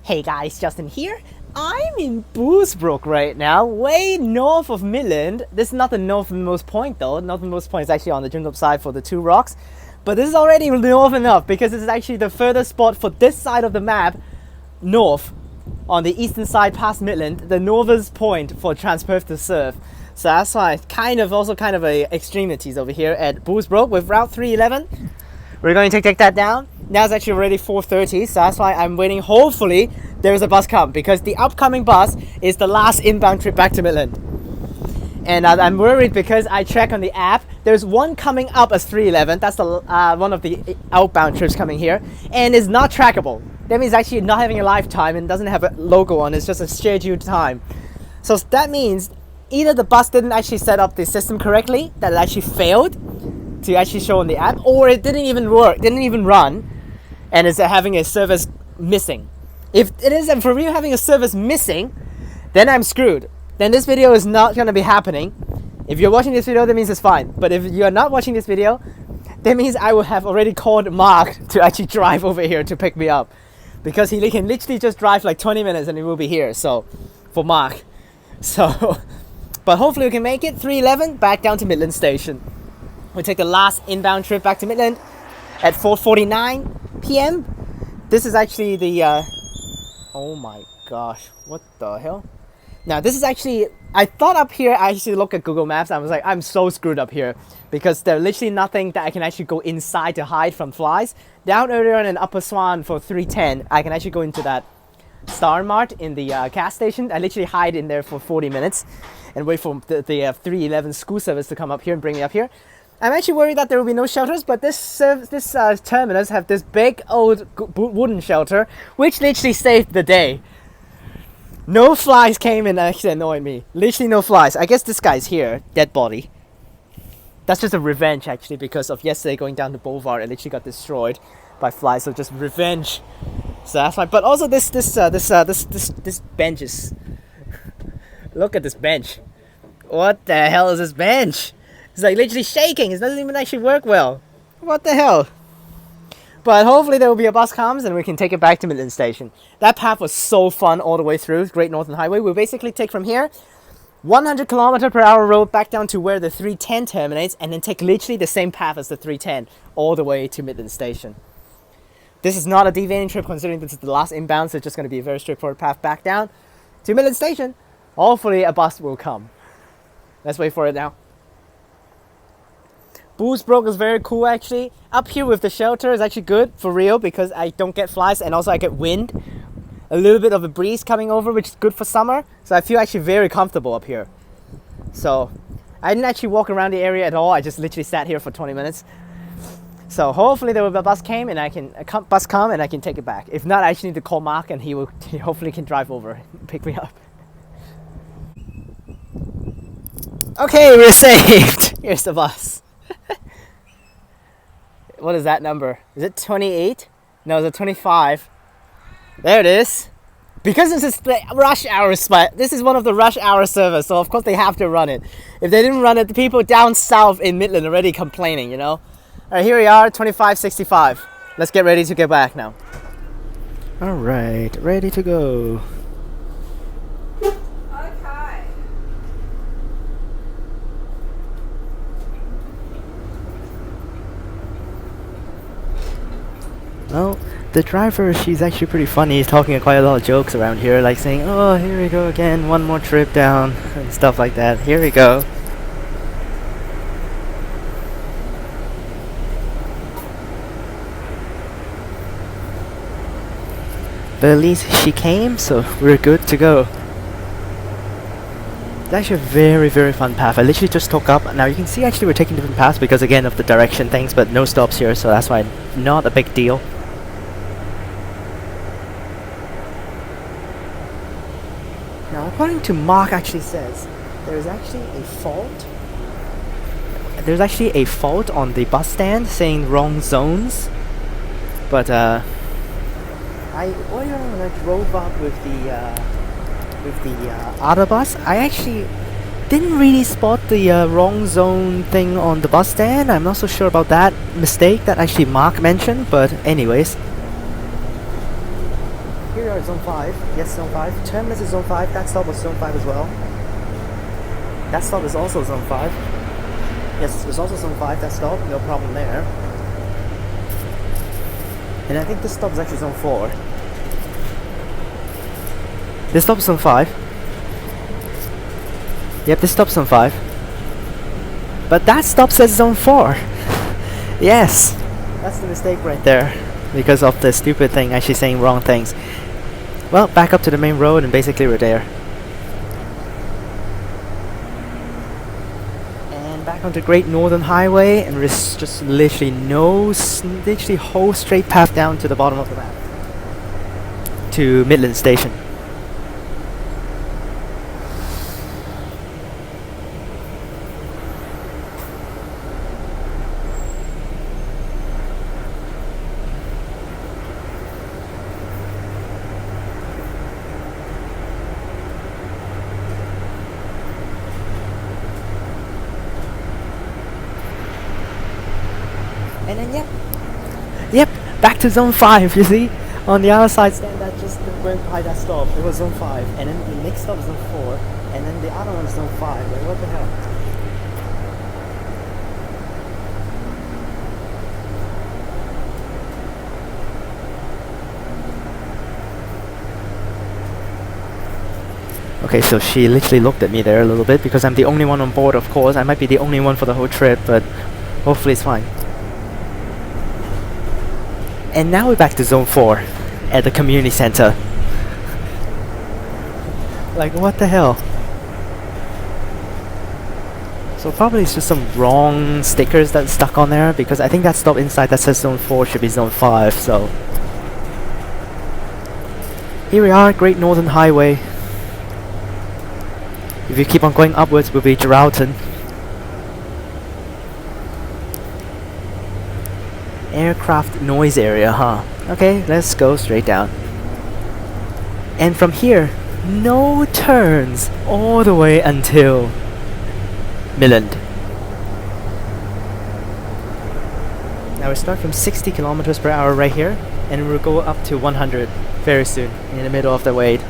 Hey guys, Justin here. I'm in Bullsbrook right now, way north of Midland. This is not the northernmost point though. Northernmost point is actually on the Jundop side for the two rocks. But this is already north enough because this is actually the furthest spot for this side of the map, north, on the eastern side past Midland, the northernmost point for Transperth to serve. So that's why it's kind of a extremities over here at Bullsbrook with Route 311. We're going to take that down. Now it's actually already 4:30, so that's why I'm waiting. Hopefully there's a bus come, because the upcoming bus is the last inbound trip back to Midland. And I'm worried because I check on the app. There's one coming up as 311. That's the one of the outbound trips coming here, and is not trackable. That means actually not having a lifetime and doesn't have a logo on. It's just a scheduled time. So that means either the bus didn't actually set up the system correctly, that it actually failed to actually show on the app, or it didn't even work, didn't even run, and is having a service missing. If it is for real having a service missing, then I'm screwed. Then this video is not going to be happening. If you're watching this video, that means it's fine. But if you're not watching this video, that means I will have already called Mark to actually drive over here to pick me up, because he can literally just drive like 20 minutes and he will be here. So for Mark, so but hopefully we can make it. 311 back down to Midland Station. We'll take the last inbound trip back to Midland at 4:49 p.m. This is actually the oh my gosh, what the hell? Now this is actually, I thought up here, I actually looked at Google Maps, I was like, I'm so screwed up here, because there's literally nothing that I can actually go inside to hide from flies. Down earlier on in Upper Swan for 310, I can actually go into that Star Mart in the gas station. I literally hide in there for 40 minutes and wait for the 311 school service to come up here and bring me up here. I'm actually worried that there will be no shelters, but this terminus have this big old wooden shelter, which literally saved the day. No flies came and actually annoyed me. Literally no flies. I guess this guy's here, dead body. That's just a revenge actually, because of yesterday going down the boulevard, I literally got destroyed by flies. So just revenge. So that's why. But also this bench is. Look at this bench. What the hell is this bench? It's like literally shaking. It doesn't even actually work well. What the hell? But hopefully there will be a bus comes and we can take it back to Midland Station. That path was so fun all the way through Great Northern Highway. We'll basically take from here 100 km/h road back down to where the 310 terminates, and then take literally the same path as the 310 all the way to Midland Station. This is not a deviating trip, considering this is the last inbound, so it's just going to be a very straightforward path back down to Midland Station. Hopefully a bus will come. Let's wait for it now. Bullsbrook is very cool actually. Up here with the shelter is actually good for real, because I don't get flies and also I get wind. A little bit of a breeze coming over, which is good for summer. So I feel actually very comfortable up here. So I didn't actually walk around the area at all. I just literally sat here for 20 minutes. So hopefully there will be a bus came and I can take it back. If not, I actually need to call Mark and he hopefully can drive over and pick me up. Okay, we're saved. Here's the bus. What is that number? Is it 28? No, it's a 25. There it is. Because this is the rush hour spot, this is one of the rush hour service, so of course they have to run it. If they didn't run it, the people down south in Midland are already complaining, you know? Alright, here we are, 2565. Let's get ready to get back now. Alright, ready to go. Well, the driver, she's actually pretty funny. He's talking quite a lot of jokes around here, like saying, oh, here we go again, one more trip down, and stuff like that. Here we go. But at least she came, so we're good to go. It's actually a very, very fun path. I literally just took up. Now you can see actually we're taking different paths because again of the direction things, but no stops here, so that's why not a big deal. Now, according to Mark, actually says there's actually a fault. There's actually a fault on the bus stand saying wrong zones. But earlier when I drove up with the other bus, I actually didn't really spot the wrong zone thing on the bus stand. I'm not so sure about that mistake that actually Mark mentioned, but anyways. here we are at zone 5. Yes, zone 5. Terminus is zone 5. That stop was zone 5 as well. That stop is also zone 5. Yes, it was also zone 5, that stop. No problem there. And I think this stop is actually zone 4. This stop is zone 5. Yep, this stop's zone 5. But that stop says zone 4. Yes. That's the mistake right there. Because of the stupid thing actually saying wrong things. Well, back up to the main road and basically we're there. And back onto Great Northern Highway, and there's just literally literally whole straight path down to the bottom of the map. To Midland Station. And then yep, back to zone 5, you see? On the other side stand that just went by that stop, it was zone 5. And then the next stop is zone 4. And then the other one is zone 5. Like, what the hell? Okay, so she literally looked at me there a little bit because I'm the only one on board, of course. I might be the only one for the whole trip, but hopefully it's fine. And now we're back to zone 4 at the community center. Like, what the hell? So probably it's just some wrong stickers that's stuck on there, because I think that stop inside that says zone 4 should be zone 5, so. Here we are, Great Northern Highway. If you keep on going upwards, we'll be Geraldton. Aircraft noise area, huh? Okay, let's go straight down. And from here, no turns all the way until Midland. Now we start from 60 kilometers per hour right here, and we'll go up to 100 very soon in the middle of the wait.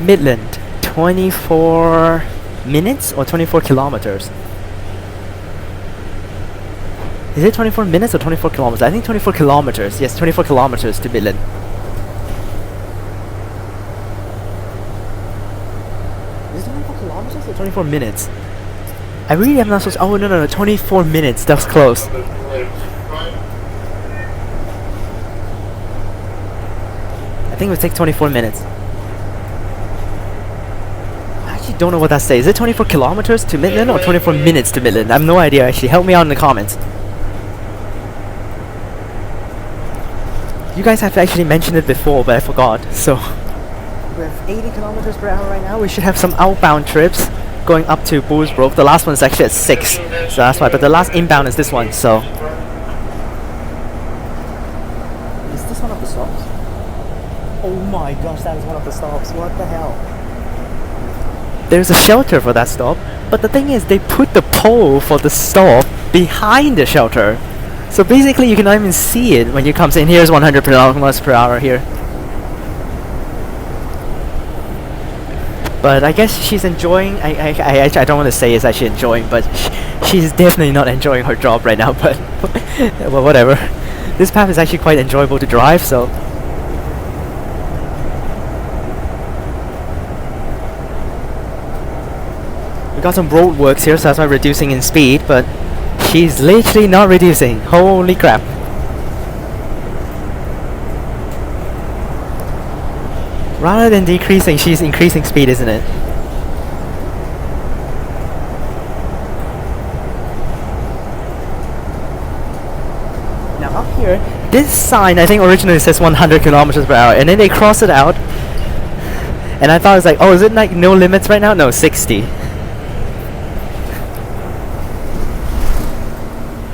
Midland, 24 minutes or 24 kilometers? Is it 24 minutes or 24 kilometers? I think 24 kilometers. Yes, 24 kilometers to Midland. Is it 24 kilometers or 24 minutes? I really am not so. Oh, no, 24 minutes. That's close. I think it would take 24 minutes. Don't know what that says. Is it 24 kilometers to Midland or 24 minutes to Midland? I have no idea actually. Help me out in the comments. You guys have actually mentioned it before, but I forgot. So we have 80 kilometers per hour right now. We should have some outbound trips going up to Bullsbrook. The last one is actually at 6, so that's why. But the last inbound is this one. So is this one of the stops? Oh my gosh, that is one of the stops. What the hell? There's a shelter for that stop, but the thing is they put the pole for the stop behind the shelter. So basically you cannot even see it when you come in. Here's 100 kilometers per hour here. But I guess she's enjoying. I don't want to say is actually enjoying, but she's definitely not enjoying her job right now, but well, whatever. This path is actually quite enjoyable to drive, so. We got some road works here, so that's why we're reducing in speed, but she's literally not reducing. Holy crap. Rather than decreasing, she's increasing speed, isn't it? Now up here, this sign I think originally says 100 kilometers per hour, and then they cross it out, and I thought it was like, oh, is it like no limits right now? No, 60.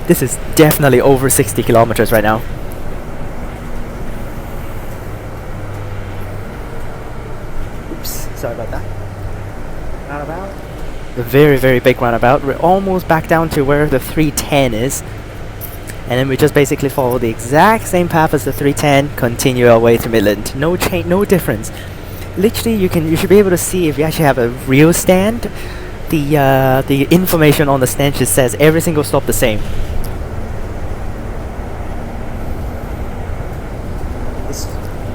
This is definitely over 60 kilometers right now. Oops, sorry about that. roundabout. A very, very big roundabout. We're almost back down to where the 310 is. And then we just basically follow the exact same path as the 310, continue our way to Midland. No change, no difference. Literally, you should be able to see if you actually have a real stand. The information on the stand just says every single stop the same.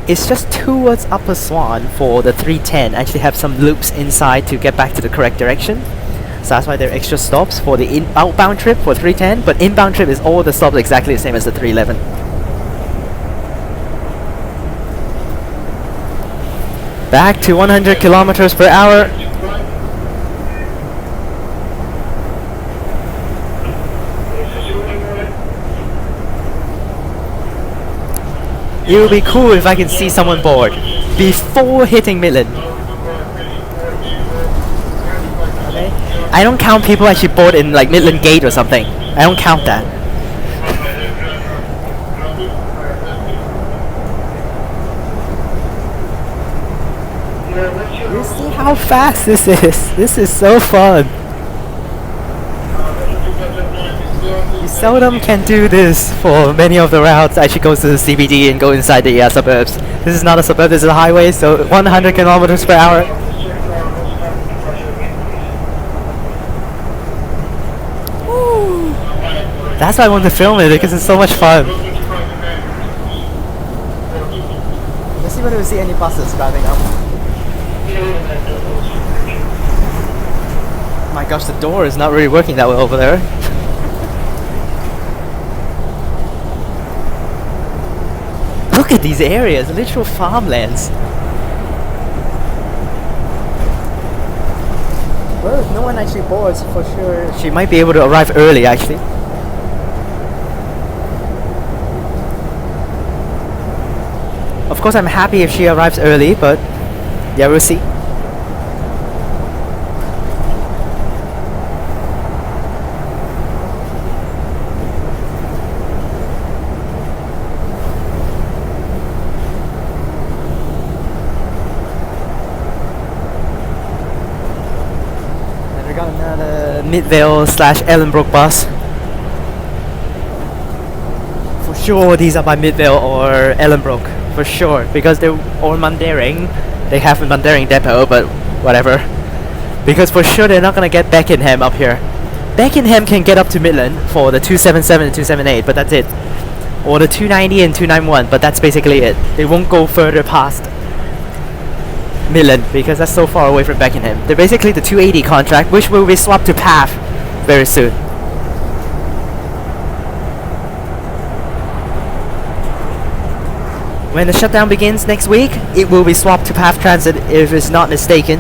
It's just towards Upper Swan for the 310. Actually have some loops inside to get back to the correct direction. So that's why there are extra stops for the outbound trip for 310, but inbound trip is all the stops exactly the same as the 311. Back to 100 kilometers per hour. It would be cool if I can see someone board before hitting Midland. Okay. I don't count people actually board in like Midland Gate or something. I don't count that. You see how fast this is? This is so fun. You seldom can do this for many of the routes. Actually goes to the CBD and go inside the suburbs. This is not a suburb, this is a highway, so 100 kilometers per hour. Woo. That's why I want to film it, because it's so much fun. Let's see whether we see any buses driving up. My gosh, the door is not really working that well over there. Look at these areas, literal farmlands. Well, if no one actually boards, for sure she might be able to arrive early actually. Of course I'm happy if she arrives early, but yeah, we'll see. We got another Midvale / Ellenbrook bus. For sure these are by Midvale or Ellenbrook, for sure, because they're or Mundaring. They have a Mundaring depot, but whatever. Because for sure they're not gonna get Beckenham up here. Beckenham can get up to Midland for the 277 and 278, but that's it. Or the 290 and 291, but that's basically it. They won't go further past Midland because that's so far away from Beckenham. They're basically the 280 contract, which will be swapped to PAF very soon. When the shutdown begins next week, it will be swapped to PAF Transit if it's not mistaken.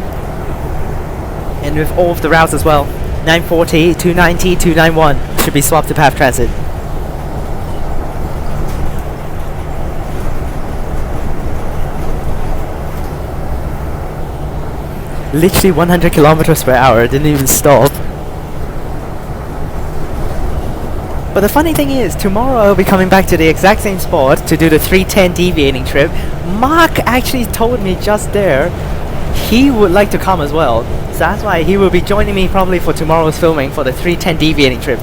And with all of the routes as well. 940, 290, 291 should be swapped to PAF Transit. Literally 100 kilometers per hour, didn't even stop. But the funny thing is, tomorrow I'll be coming back to the exact same spot to do the 310 deviating trip. Mark actually told me just there he would like to come as well. So that's why he will be joining me probably for tomorrow's filming for the 310 deviating trip.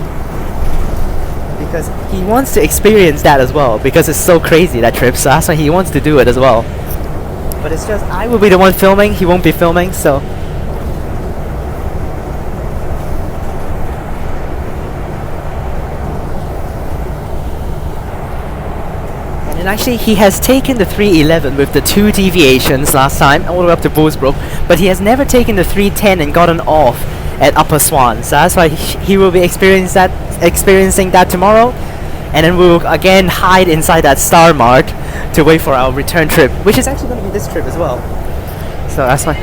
Because he wants to experience that as well, because it's so crazy, that trip, so that's why he wants to do it as well. But it's just, I will be the one filming, he won't be filming, so... And actually, he has taken the 311 with the 2 deviations last time, all the way up to Bullsbrook, but he has never taken the 310 and gotten off at Upper Swan, so that's why he will be experiencing that tomorrow. And then we will again hide inside that Star Mart to wait for our return trip, which is actually going to be this trip as well. So that's why.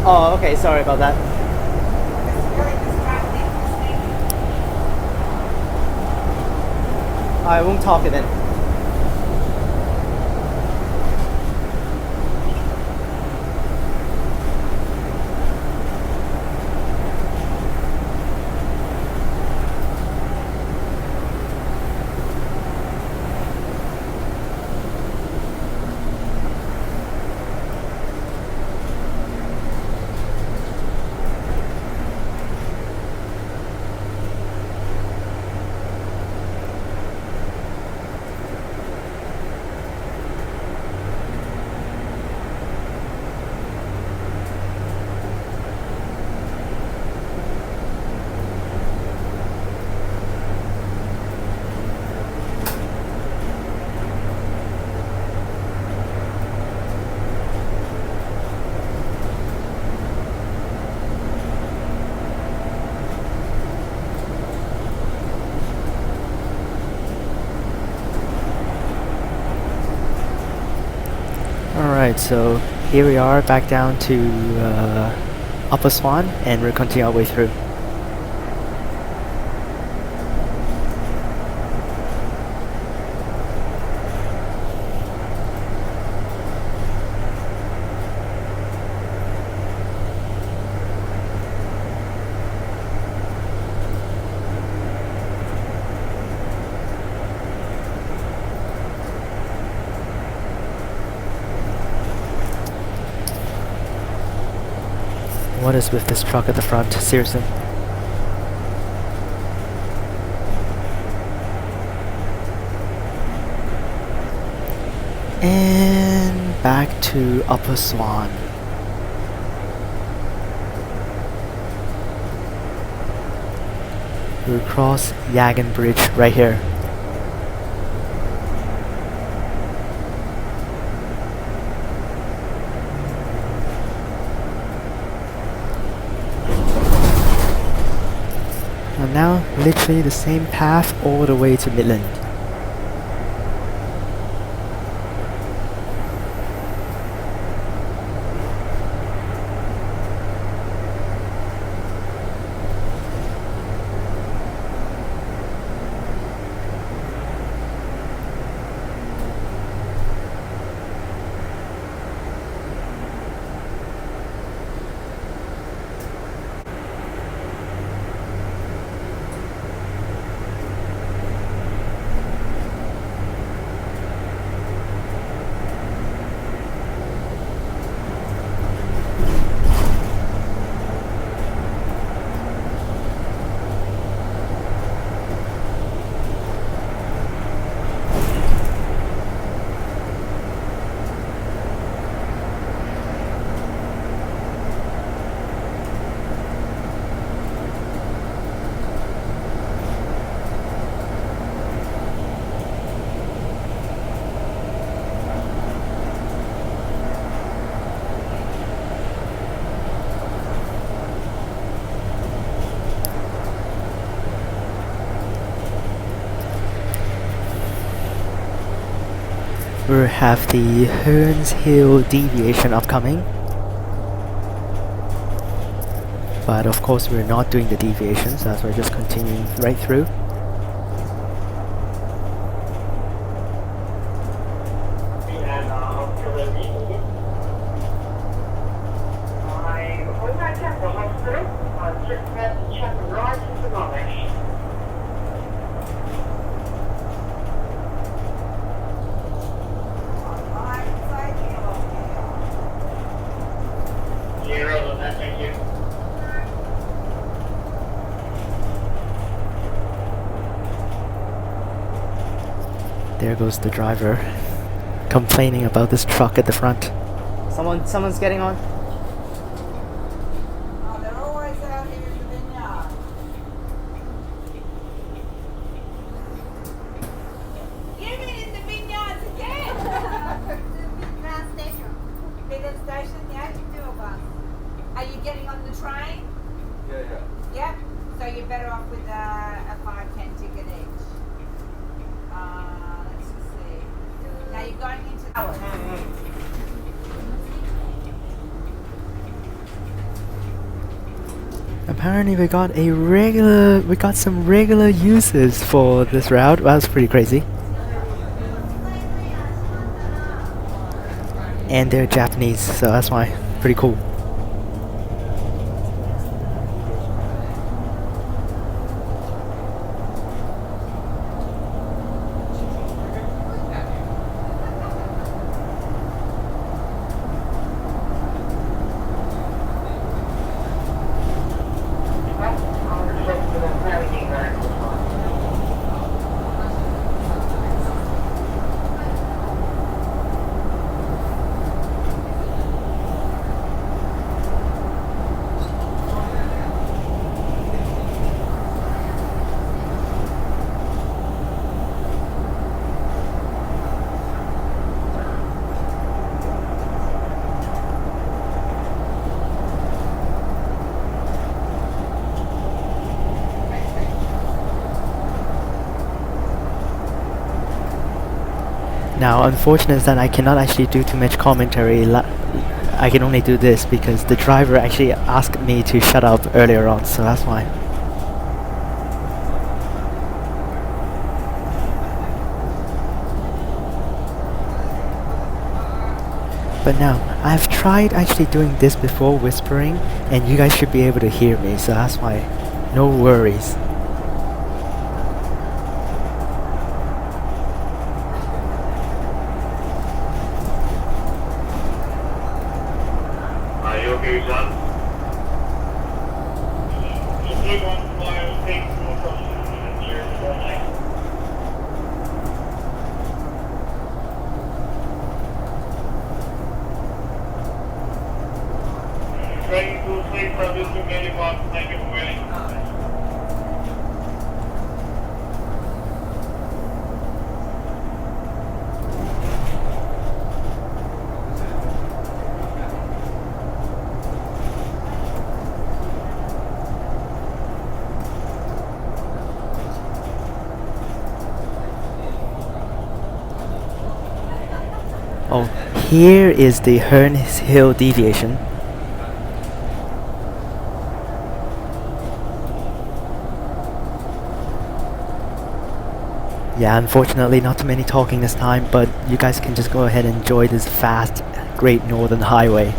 Oh, okay, sorry about that. I won't talk it then. Alright, so here we are back down to Upper Swan, and we'll continue our way through. What is with this truck at the front? Seriously. And back to Upper Swan. We'll cross Yagan Bridge right here. And now, literally the same path all the way to Midland. We have the Herne Hill deviation upcoming, but of course we're not doing the deviations, so we're just continuing right through. There goes the driver, complaining about this truck at the front. Someone's getting on. Oh, they're always out here in the vineyard. You mean in the vineyards again? Midland Station. Midland Station, yeah, you do a bus. Are you getting on the train? Yeah. Yep. So you're better off with a 5-10 ticket each. Let's just see. Now you're going into the Apparently we got some regular users for this route. Well, that's pretty crazy. And they're Japanese, so that's why. Pretty cool. Now, unfortunate is that I cannot actually do too much commentary. I can only do this because the driver actually asked me to shut up earlier on, so that's why. But now, I've tried actually doing this before, whispering, and you guys should be able to hear me, so that's why. No worries. Are you okay, John? Train 23 Furthest to Midland, thank you for waiting. Oh, here is the Herne Hill deviation. Yeah, unfortunately not too many talking this time, but you guys can just go ahead and enjoy this fast Great Northern Highway.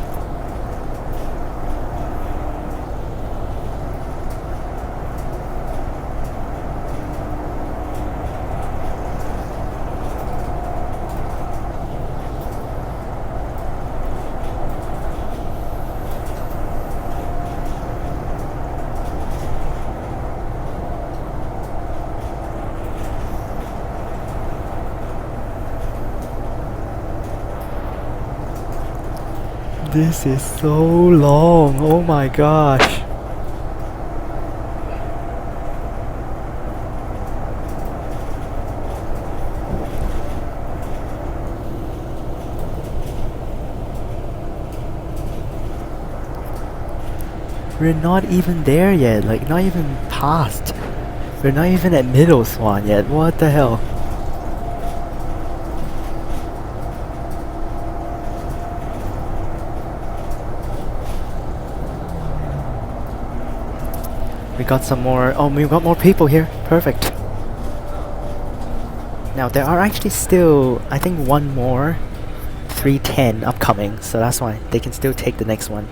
This is so long, oh my gosh. We're not even there yet, like not even past. We're not even at Middle Swan yet, what the hell? We got some more. Oh, we got more people here. Perfect. Now there are actually still, I think, one more 310 upcoming, so that's why they can still take the next one.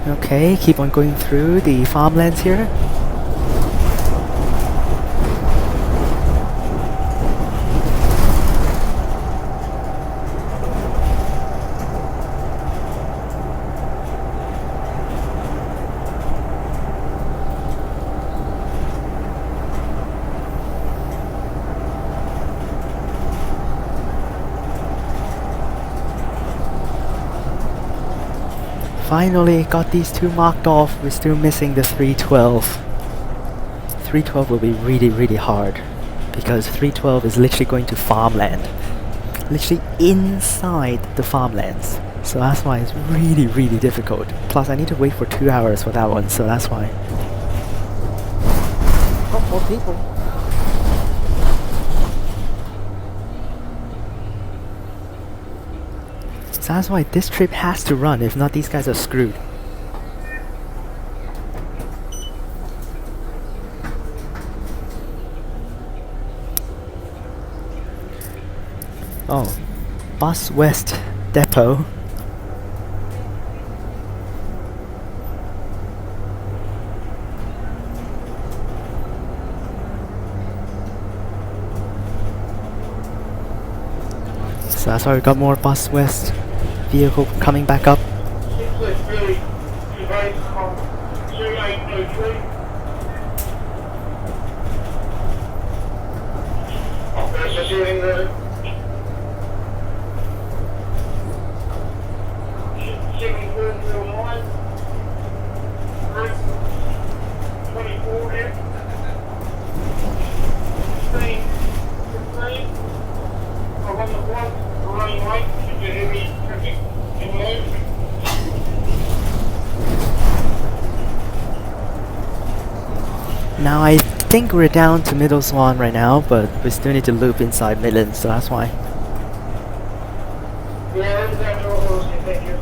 Okay, keep on going through the farmlands here. Finally got these two marked off. We're still missing the 312. 312 will be really hard because 312 is literally going to farmland. Literally inside the farmlands. So that's why it's really difficult. Plus I need to wait for 2 hours for that one, so that's why. Oh, more people. So that's why this trip has to run, if not these guys are screwed. Oh, Bus West Depot. So that's why we got more bus west vehicle coming back up. 663, device from 2803. Operator shooting ready. 7449. 24 here. 16. 16. On the block, running right into heavy traffic in low. Now I think we're down to Middle Swan right now, but we still need to loop inside Midland, so that's why. Yeah, that's down to all thank you.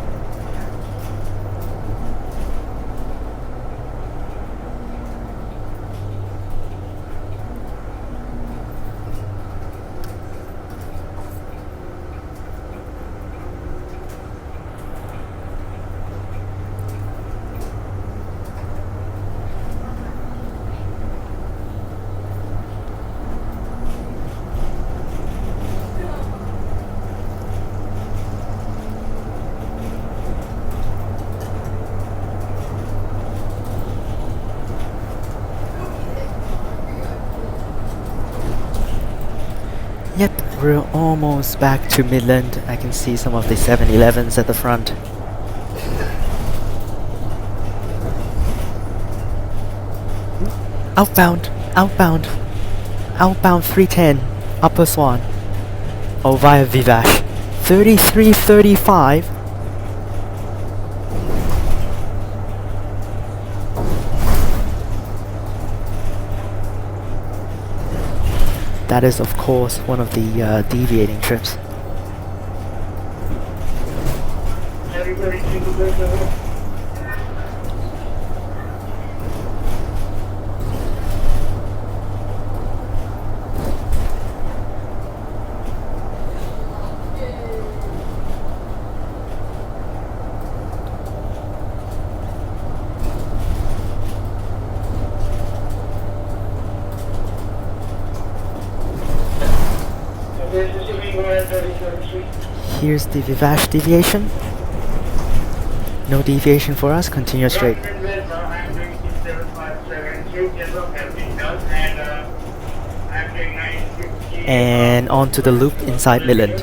Yep, we're almost back to Midland. I can see some of the 7-Elevens at the front. Outbound, outbound, outbound 310, Upper Swan. Oh, via Viveash. 3335. That is, of course, one of the deviating trips. Everybody to the bridge. Here's the Viveash deviation. No deviation for us, continue straight. And on to the loop inside Midland.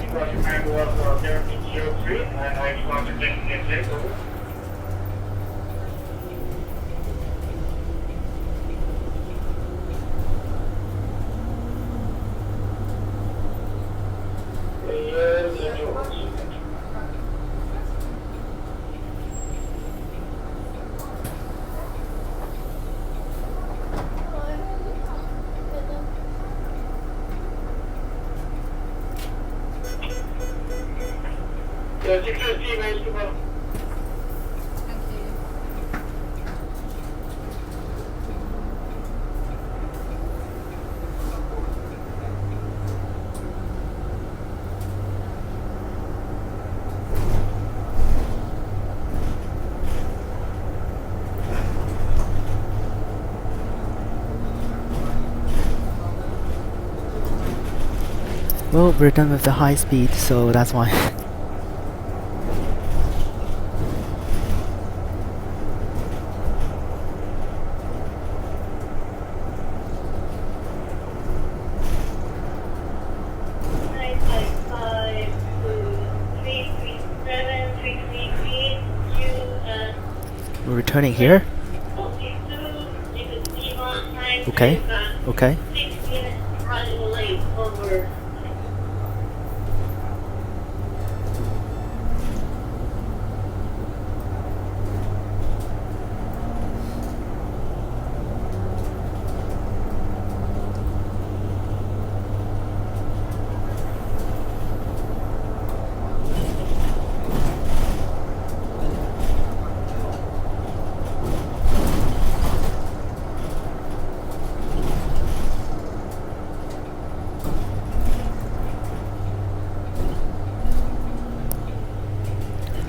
Well, we're done with the high speed, so that's why. We're returning here. Okay, okay.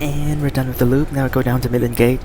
And we're done with the loop, now go down to Midland Gate.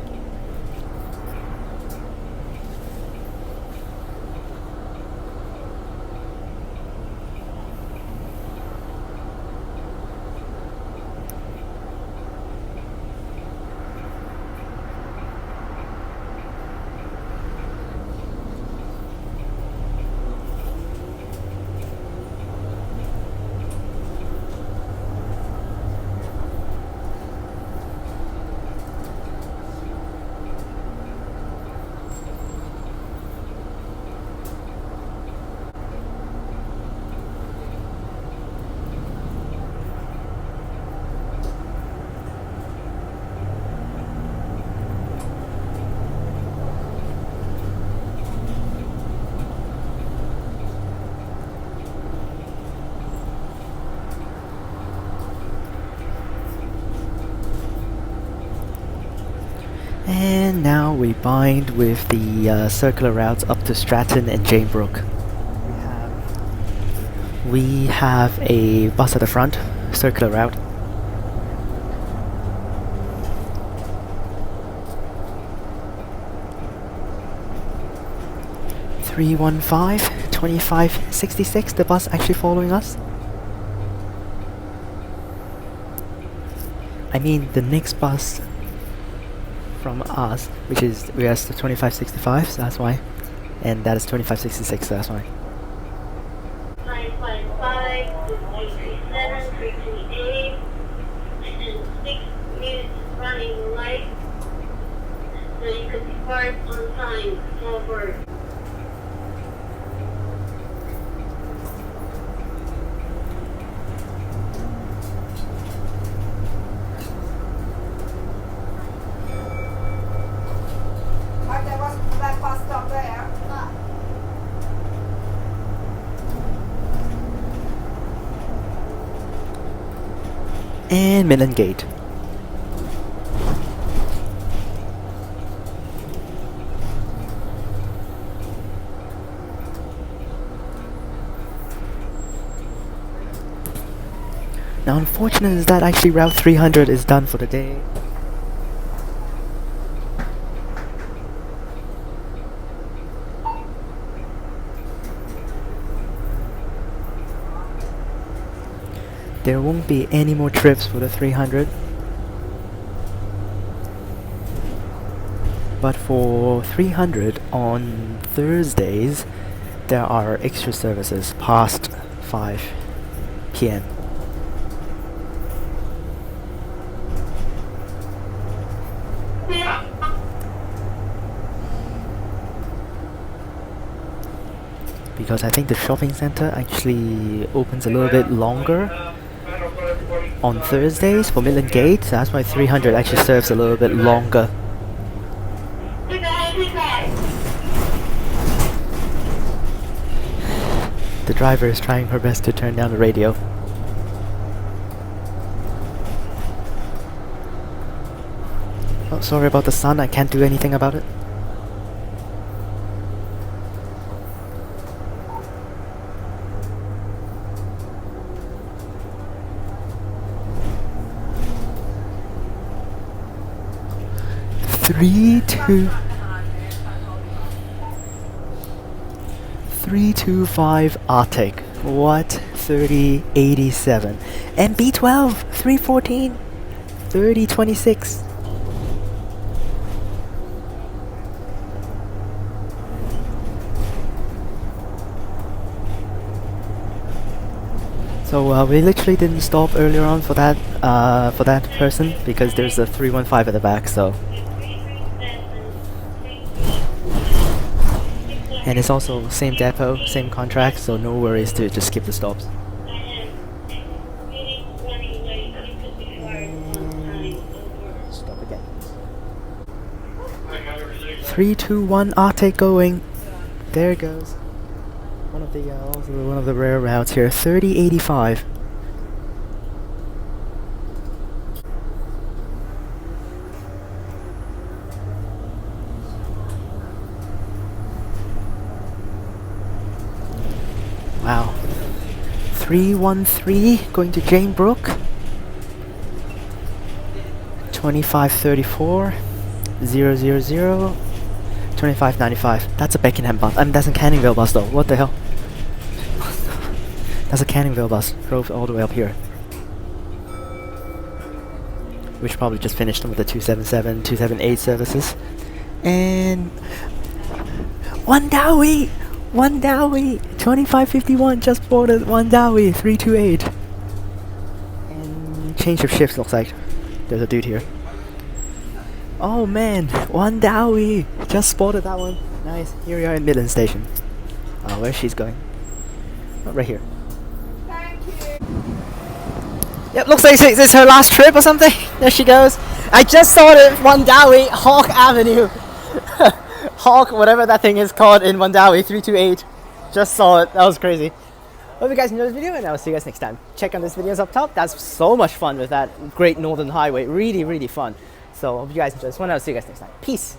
now we bind with the circular routes up to Stratton and Janebrook. We have a bus at the front, circular route. (315) 2566, the bus actually following us. I mean the next bus from us, which is we are the 2565, so that's why, and that is 2566, so that's why. 955, 337, 328, and 6 minutes running late, so you can depart on time. Over. There was that bus stop there. And Midland Gate. Now unfortunate is that actually Route 300 is done for the day. There won't be any more trips for the 300. But for 300 on Thursdays, there are extra services past 5 p.m. Because I think the shopping center actually opens a little bit longer on Thursdays for Midland Gate, so that's why 300 actually serves a little bit longer. The driver is trying her best to turn down the radio. Oh, sorry about the sun, I can't do anything about it. Three two five Arctic. What? 3087. And B12 314 3026. So we literally didn't stop earlier on for that person because there's a 315 at the back, so. And it's also same depot, same contract, so no worries to just skip the stops. Stop again. 321 Arctic going. There it goes. One of the rare routes here. 3085. Wow. 313 going to Janebrook. 2534 000 2595. That's a Beckenham bus. I mean, that's a Canningvale bus though. What the hell? That's a Canningvale bus. Drove all the way up here. Which probably just finished with the 277, 278 services. And one Dowie! 2551 just boarded one Dowie 328. And change of shifts looks like. There's a dude here. Oh man, one Dowie! Just spotted that one. Nice. Here we are in Midland Station. Where she's going? Oh, right here. Thank you. Yep, looks like this is her last trip or something. There she goes. I just saw it in Wandawi, Hawk Avenue. Hawk, whatever that thing is called in Wandawi, 328. Just saw it. That was crazy. Hope you guys enjoyed this video, and I'll see you guys next time. Check out this videos up top. That's so much fun with that Great Northern Highway. Really, really fun. So hope you guys enjoy this one. I'll see you guys next time. Peace.